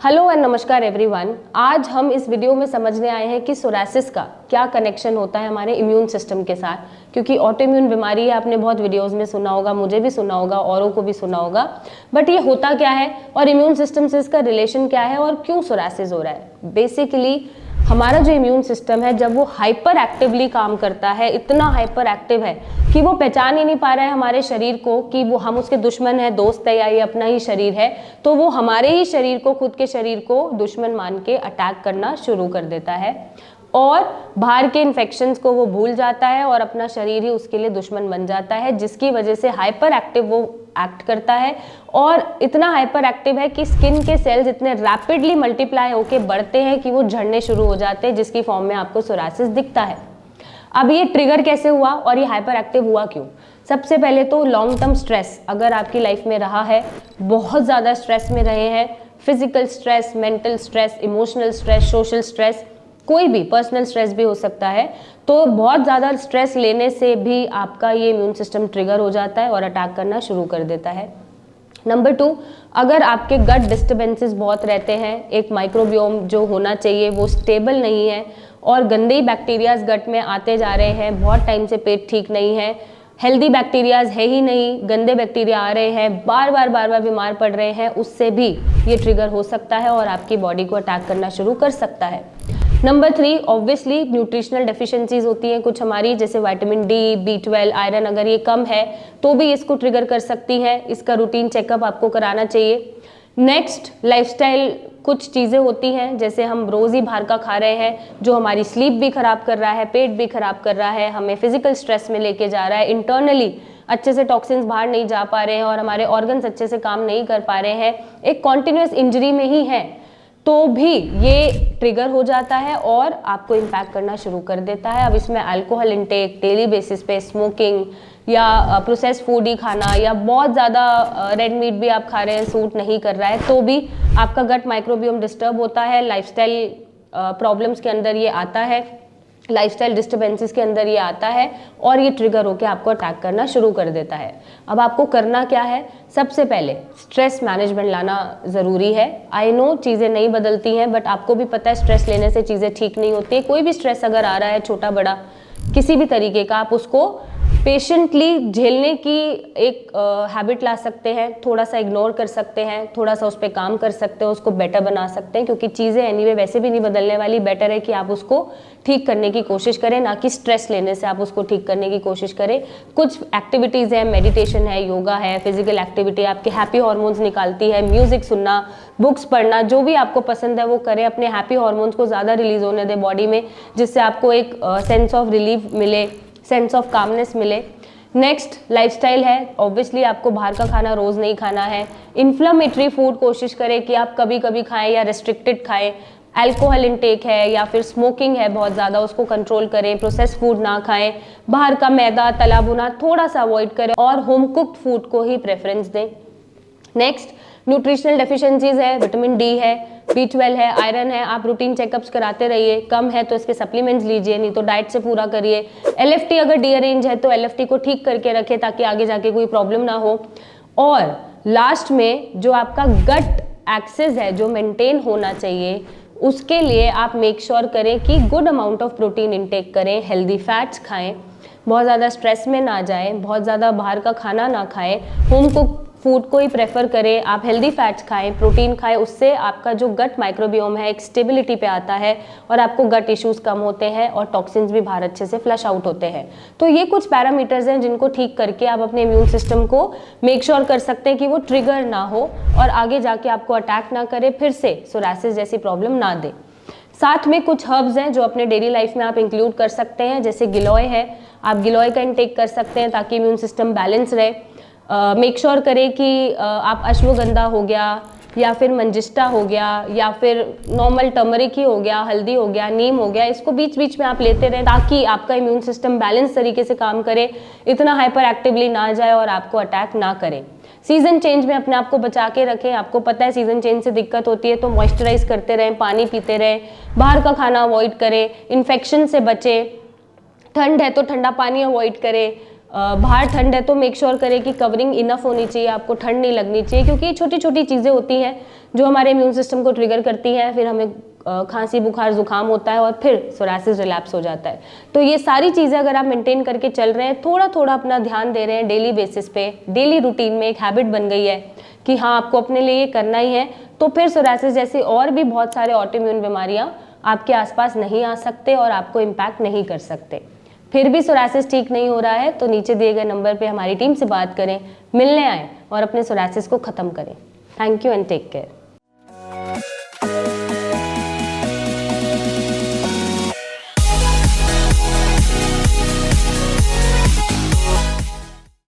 Hello and नमस्कार everyone. आज हम इस वीडियो में समझने आए हैं कि सोरासिस का क्या कनेक्शन होता है हमारे इम्यून सिस्टम के साथ, क्योंकि ऑटो इम्यून बीमारी है, आपने बहुत वीडियोस में सुना होगा, मुझे भी सुना होगा, औरों को भी सुना होगा। बट ये होता क्या है और इम्यून सिस्टम से इसका रिलेशन क्या है और क्यों सोरासिस हो रहा है। बेसिकली हमारा जो इम्यून सिस्टम है जब वो हाइपर एक्टिवली काम करता है, इतना हाइपर एक्टिव है कि वो पहचान ही नहीं पा रहा है हमारे शरीर को कि वो हम उसके दुश्मन है, दोस्त है या ये अपना ही शरीर है, तो वो हमारे ही शरीर को, खुद के शरीर को दुश्मन मान के अटैक करना शुरू कर देता है और बाहर के इन्फेक्शंस को वो भूल जाता है और अपना शरीर ही उसके लिए दुश्मन बन जाता है, जिसकी वजह से हाइपर एक्टिव वो एक्ट करता है। और इतना हाइपर एक्टिव है कि स्किन के सेल्स इतने रैपिडली मल्टीप्लाई होके बढ़ते हैं कि वो झड़ने शुरू हो जाते हैं, जिसकी फॉर्म में आपको सोरासिस दिखता है। अब ये ट्रिगर कैसे हुआ और ये हाइपर एक्टिव हुआ क्यों? सबसे पहले तो लॉन्ग टर्म स्ट्रेस अगर आपकी लाइफ में रहा है, बहुत ज़्यादा स्ट्रेस में रहे हैं, physical stress, mental stress, emotional stress, social stress, कोई भी पर्सनल स्ट्रेस भी हो सकता है, तो बहुत ज़्यादा स्ट्रेस लेने से भी आपका ये इम्यून सिस्टम ट्रिगर हो जाता है और अटैक करना शुरू कर देता है। नंबर 2, अगर आपके गट डिस्टर्बेंसेस बहुत रहते हैं, एक माइक्रोबियोम जो होना चाहिए वो स्टेबल नहीं है और गंदे बैक्टीरियाज गट में आते जा रहे हैं, बहुत टाइम से पेट ठीक नहीं है, हेल्दी बैक्टीरियाज है ही नहीं, गंदे बैक्टीरिया आ रहे हैं, बार बार बीमार पड़ रहे हैं, उससे भी ये ट्रिगर हो सकता है और आपकी बॉडी को अटैक करना शुरू कर सकता है। नंबर 3, ऑब्वियसली न्यूट्रिशनल डेफिशिएंसीज होती हैं कुछ हमारी, जैसे विटामिन डी, B12, आयरन अगर ये कम है तो भी इसको ट्रिगर कर सकती है। इसका रूटीन चेकअप आपको कराना चाहिए। नेक्स्ट, लाइफस्टाइल कुछ चीज़ें होती हैं, जैसे हम रोज़ ही बाहर का खा रहे हैं जो हमारी स्लीप भी खराब कर रहा है, पेट भी खराब कर रहा है, हमें फिजिकल स्ट्रेस में लेके जा रहा है, इंटरनली अच्छे से टॉक्सिन्स बाहर नहीं जा पा रहे हैं और हमारे ऑर्गन्स अच्छे से काम नहीं कर पा रहे हैं, एक कॉन्टिन्यूस इंजरी में ही है, तो भी ये ट्रिगर हो जाता है और आपको इम्पैक्ट करना शुरू कर देता है। अब इसमें अल्कोहल इंटेक, डेली बेसिस पे स्मोकिंग या प्रोसेस फूड ही खाना या बहुत ज़्यादा रेड मीट भी आप खा रहे हैं, सूट नहीं कर रहा है, तो भी आपका गट माइक्रोबियोम डिस्टर्ब होता है। लाइफस्टाइल प्रॉब्लम्स के अंदर ये आता है, लाइफस्टाइल डिस्टर्बेंसेस के अंदर ये आता है और ये ट्रिगर होकर आपको अटैक करना शुरू कर देता है। अब आपको करना क्या है? सबसे पहले स्ट्रेस मैनेजमेंट लाना ज़रूरी है। आई नो चीज़ें नहीं बदलती हैं, बट आपको भी पता है स्ट्रेस लेने से चीज़ें ठीक नहीं होती है। कोई भी स्ट्रेस अगर आ रहा है, छोटा बड़ा किसी भी तरीके का, आप उसको पेशेंटली झेलने की एक हैबिट ला सकते हैं, थोड़ा सा इग्नोर कर सकते हैं, थोड़ा सा उस पर काम कर सकते हैं, उसको बेटर बना सकते हैं, क्योंकि चीज़ें एनीवे वैसे भी नहीं बदलने वाली। बेटर है कि आप उसको ठीक करने की कोशिश करें, ना कि स्ट्रेस लेने से आप उसको ठीक करने की कोशिश करें। कुछ एक्टिविटीज़ हैं, मेडिटेशन है, योगा है, फिजिकल एक्टिविटी आपके हैप्पी हार्मोन्स निकालती है, म्यूजिक सुनना, बुक्स पढ़ना, जो भी आपको पसंद है वो करें, अपने हैप्पी हार्मोन्स को ज़्यादा रिलीज होने दें बॉडी में, जिससे आपको एक सेंस ऑफ रिलीफ मिले, सेंस ऑफ कामनेस मिले। नेक्स्ट, लाइफस्टाइल है, ऑब्वियसली आपको बाहर का खाना रोज़ नहीं खाना है। इन्फ्लेमेटरी फूड कोशिश करें कि आप कभी कभी खाएं या रिस्ट्रिक्टेड खाएं। अल्कोहल इंटेक है या फिर स्मोकिंग है बहुत ज़्यादा, उसको कंट्रोल करें। प्रोसेस फूड ना खाएं, बाहर का मैदा, तला भुना थोड़ा सा अवॉइड करें और होम कुक्ड फूड को ही प्रेफरेंस दें। नेक्स्ट, न्यूट्रिशनल डेफिशिएंसीज है, विटामिन डी है, B12 है, आयरन है, आप रूटीन चेकअप्स कराते रहिए। कम है तो इसके सप्लीमेंट्स लीजिए, नहीं तो डाइट से पूरा करिए। LFT अगर डीअरेंज है तो LFT को ठीक करके रखें ताकि आगे जाके कोई प्रॉब्लम ना हो। और लास्ट में जो आपका गट एक्सेस है जो मेंटेन होना चाहिए, उसके लिए आप मेक श्योर करें कि good amount of protein intake करें, हेल्दी फैट्स खाएं, बहुत ज़्यादा स्ट्रेस में ना जाएं, बहुत ज़्यादा बाहर का खाना ना खाएं, होम कुक फूड को ही प्रेफर करें, आप हेल्दी फैट्स खाएं, प्रोटीन खाएं। उससे आपका जो गट माइक्रोबियोम है एक स्टेबिलिटी पे आता है और आपको गट इश्यूज कम होते हैं और टॉक्सिन्स भी बाहर अच्छे से फ्लश आउट होते हैं। तो ये कुछ पैरामीटर्स हैं जिनको ठीक करके आप अपने इम्यून सिस्टम को मेक श्योर कर सकते हैं कि वो ट्रिगर ना हो और आगे जाके आपको अटैक ना करे, फिर से सोरासिस जैसी प्रॉब्लम ना दे। साथ में कुछ हर्ब्स हैं जो अपने डेली लाइफ में आप इंक्लूड कर सकते हैं, जैसे गिलोय है, आप गिलोय का इंटेक कर सकते हैं ताकि इम्यून सिस्टम बैलेंस रहे। मेक श्योर करें कि आप अश्वगंधा हो गया या फिर मंजिष्टा हो गया या फिर नॉर्मल टर्मरिक ही हो गया, हल्दी हो गया, नीम हो गया, इसको बीच बीच में आप लेते रहें ताकि आपका इम्यून सिस्टम बैलेंस तरीके से काम करे, इतना हाइपर एक्टिवली ना जाए और आपको अटैक ना करे। सीजन चेंज में अपने आप को बचा के रखें। आपको पता है सीजन चेंज से दिक्कत होती है, तो मॉइस्चराइज करते रहें, पानी पीते रहें, बाहर का खाना अवॉइड करें, इन्फेक्शन से बचें, ठंड है तो ठंडा पानी अवॉइड करें, बाहर ठंड है तो मेक श्योर करें कि कवरिंग इनफ होनी चाहिए, आपको ठंड नहीं लगनी चाहिए, क्योंकि ये छोटी छोटी चीज़ें होती हैं जो हमारे इम्यून सिस्टम को ट्रिगर करती हैं, फिर हमें खांसी बुखार जुकाम होता है और फिर सोरासिस रिलैप्स हो जाता है। तो ये सारी चीज़ें अगर आप मेंटेन करके चल रहे हैं, थोड़ा थोड़ा अपना ध्यान दे रहे हैं डेली बेसिस पे, डेली रूटीन में एक हैबिट बन गई है कि हाँ आपको अपने लिए ये करना ही है, तो फिर सोरासिस जैसी और भी बहुत सारे ऑटोइम्यून बीमारियां आपके आसपास नहीं आ सकते और आपको इम्पैक्ट नहीं कर सकते। फिर भी सोरासिस ठीक नहीं हो रहा है तो नीचे दिए गए नंबर पे हमारी टीम से बात करें, मिलने आएँ और अपने सोरासिस को ख़त्म करें। Thank you and take care.